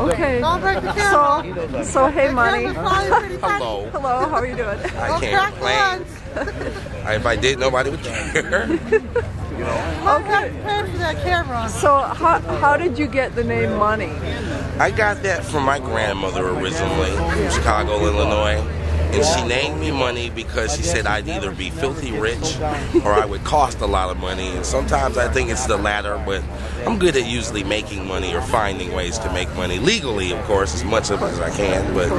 Okay. Don't break the camera. So hey, Money. Hello. Hello, how are you doing? I can't complain. If I did, nobody would care. Okay. Prepare for that camera. So how did you get the name Money? I got that from my grandmother originally from Chicago, Illinois. And she named me Money because she said I'd either be filthy rich or I would cost a lot of money. And sometimes I think it's the latter, but I'm good at usually making money or finding ways to make money. Legally, of course, as much of it as I can, but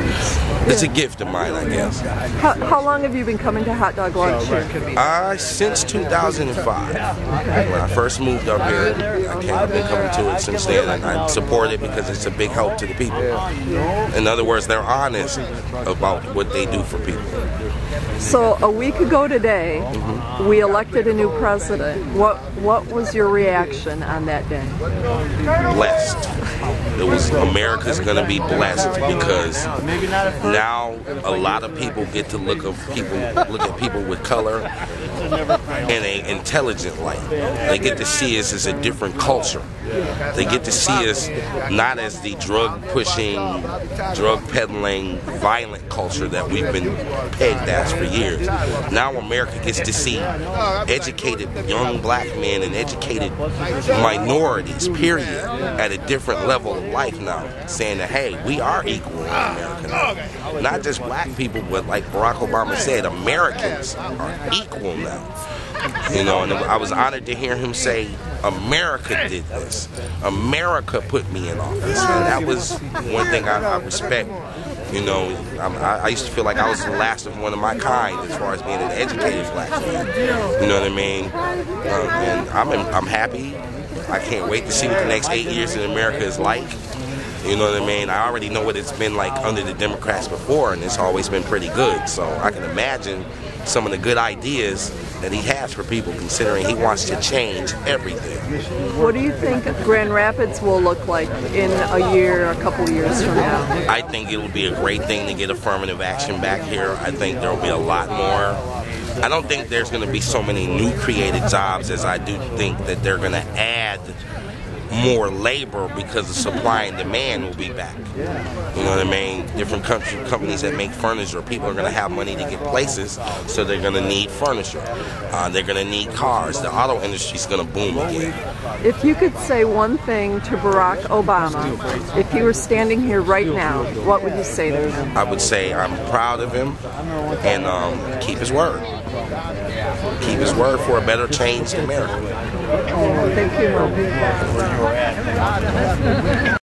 it's a gift of mine, I guess. How long have you been coming to Hot Dog Lunch here? Since 2005. When I first moved up here, I've been coming to it since then, and I support it because it's a big help to the people. In other words, they're honest about what they do for people. So a week ago today, we elected a new president. What was your reaction on that day? Blessed. America's going to be blessed because now a lot of people get to look at people with color in an intelligent light. They get to see us as a different culture. They get to see us not as the drug-pushing, drug-peddling, violent culture that we've been pegged as for years. Now America gets to see educated young black men and educated minorities, period, at a different level of life now, saying that, hey, we are equal in America now. Not just black people, but like Barack Obama said, Americans are equal now. You know, and I was honored to hear him say, America did this. America put me in office. And that was one thing I respect. You know, I used to feel like I was the last of one of my kind as far as being an educated black man. You know what I mean? And I'm happy. I can't wait to see what the next 8 years in America is like. You know what I mean? I already know what it's been like under the Democrats before, and it's always been pretty good. So I can imagine some of the good ideas that he has for people, considering he wants to change everything. What do you think Grand Rapids will look like in a year, a couple years from now? I think it'll be a great thing to get affirmative action back here. I think there'll be a lot more. I don't think there's going to be so many new created jobs as I do think that they're going to add more labor because the supply and demand will be back. You know what I mean? Different companies that make furniture, people are going to have money to get places, so they're going to need furniture. They're going to need cars. The auto industry is going to boom again. If you could say one thing to Barack Obama, if he were standing here right now, what would you say to him? I would say I'm proud of him and keep his word. Keep his word for a better change in America. Thank you, Mom.